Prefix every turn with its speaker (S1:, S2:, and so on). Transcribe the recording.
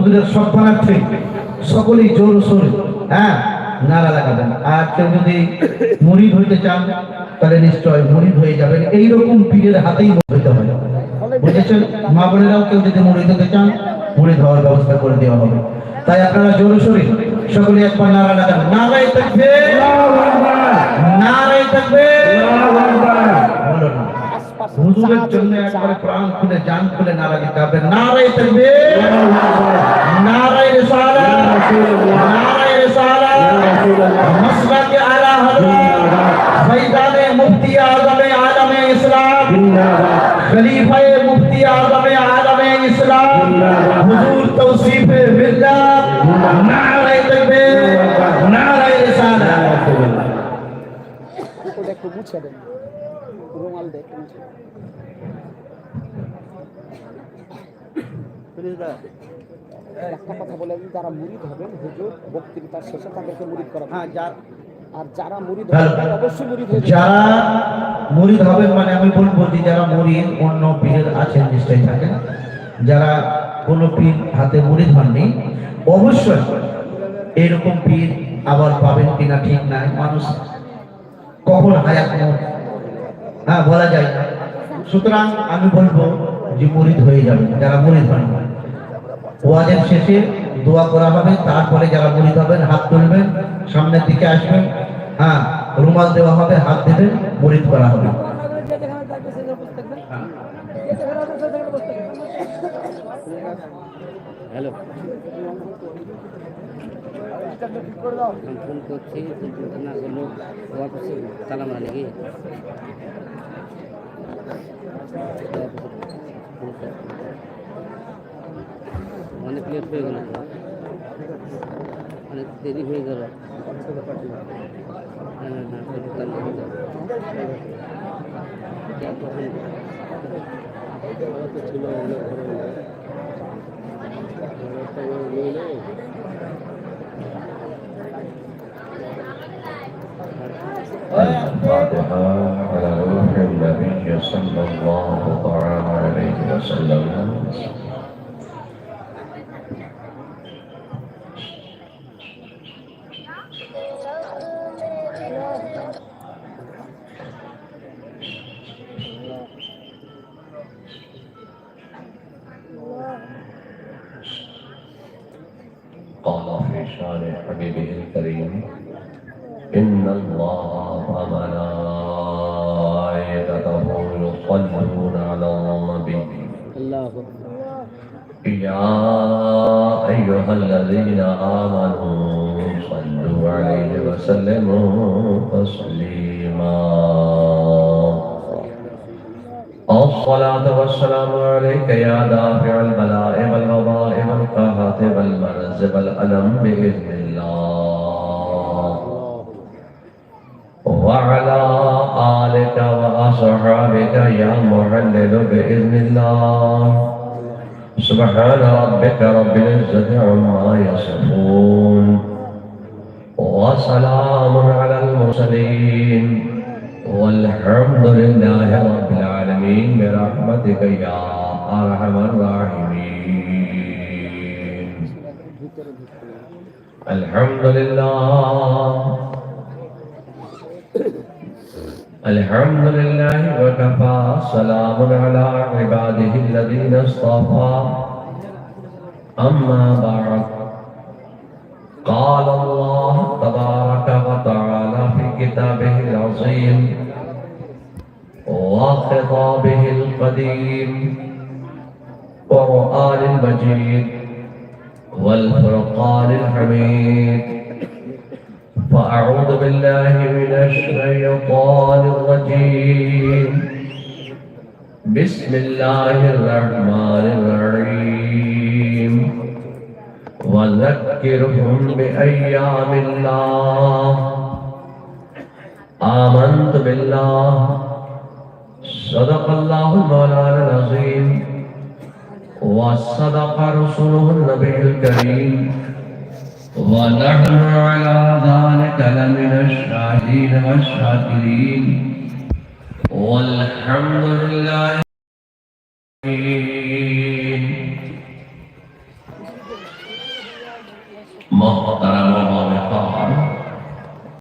S1: হুজুরের সম্মানার্থে সকলেই জোর সোরে নারা লাগাবেন। আর কেউ যদি মুরিদ হইতে চান তাহলে নিশ্চয় মুরিদ হয়ে যাবেন, এইরকম পীরের হাতেই হইতে হবে, বুঝেছেন? মা বোনেরাও কেউ যদি মুরিদ হতে চান মুরিদ হওয়ার ব্যবস্থা করে দেওয়া হবে। তাই আপনারা জোরে সোরে সকলে একবার নারা লাগান। নারায়ে তাকবীর, নারায়ে তাকবীর। বলো না, হুজুরের জন্য একবারে প্রাণ খুলে জান খুলে নারা দিতে হবে। নারায়ে তাকবীর, নারায়ে রিসালাত, নারায়ে রিসালাত, মাসলাকে আলা হযরত ফয়জানে মুফতি আযমে আলমে ইসলাম, খলিফায়ে মুফতি আযমে আলমে ইসলাম, হুজুর তৌসিফে মিল্লাত। নারায়ে তাকবীর, নারায়ে রিসালাত।
S2: দেখো মুছে দেন, রুমাল দেখো মুছে। একটা কথা বলে, যারা মুরিদ হবেন হুজুর বক্তৃতার শেষে তাদেরকে মুরিদ করা। আর যারা মুরিদ হবেন অবশ্যই মুরিদ হয়ে
S1: যারা মুরিদ হবেন মানে আমি বলবো যে যারা মুরিদ অন্য পীরের আছেন নিশ্চয়ই থাকেন, যারা কোনো পীর হাতে মুরিদ হননি অবশ্যই এরকম পীর আবার পাবেন কিনা ঠিক নাই, মানুষ কখন হায়াত বলা যায় না। সুতরাং আমি বলবো যে মুরিদ হয়ে যাবেন যারা মুরিদ হন। ওয়াজের শেষে দোয়া করা হবে, তারপরে যারা মুরিদ হবেন হাত তুলবেন, সামনের দিকে আসবেন, রুমাল দেওয়া হবে, হাত দেবেন, মুরিদ করা হবে।
S2: হ্যালো, ফোন করছি না করলো দোয়া করছি সালাম নাকি অনেক লেট হয়ে গেল, অনেক দেরি হয়ে গেল।
S3: الفاتحة على روح النبي صلى الله تعالى عليه وسلم. قال في شان حبيبه الكريم: إن الله وملائكته يصلون على النبي يا أيها الذين آمنوا صلوا عليه وسلموا تسليما. الصلاة والسلام عليك يا دافع البلاء والوباء والقهات والمرز والألم بإذن الله، وعلى آلك وأصحابك يا محلل بإذن الله. سبحان ربك رب العزة عما يصفون، وسلام على المرسلين، والحمد لله رب العالمين برحمتك يا أرحم الراحمين. الحمد لله، الحمد لله وكفى، سلام على عباده الذين اصطفى. أما بعد، قال الله تبارك وتعالى في كتابه العظيم وخطابه القديم والقرآن المجيد والفرقان الحميد: فأعوذ بالله من الشيطان الرجيم، بسم الله الرحمن الرحيم. وذكرهم بأيام الله، آمنت بالله، صدق الله مولانا العظيم، وصدق رسوله النبي الكريم، ونحن على ذلك لمن الشاهدين والشاكرين، والحمد لله. محترم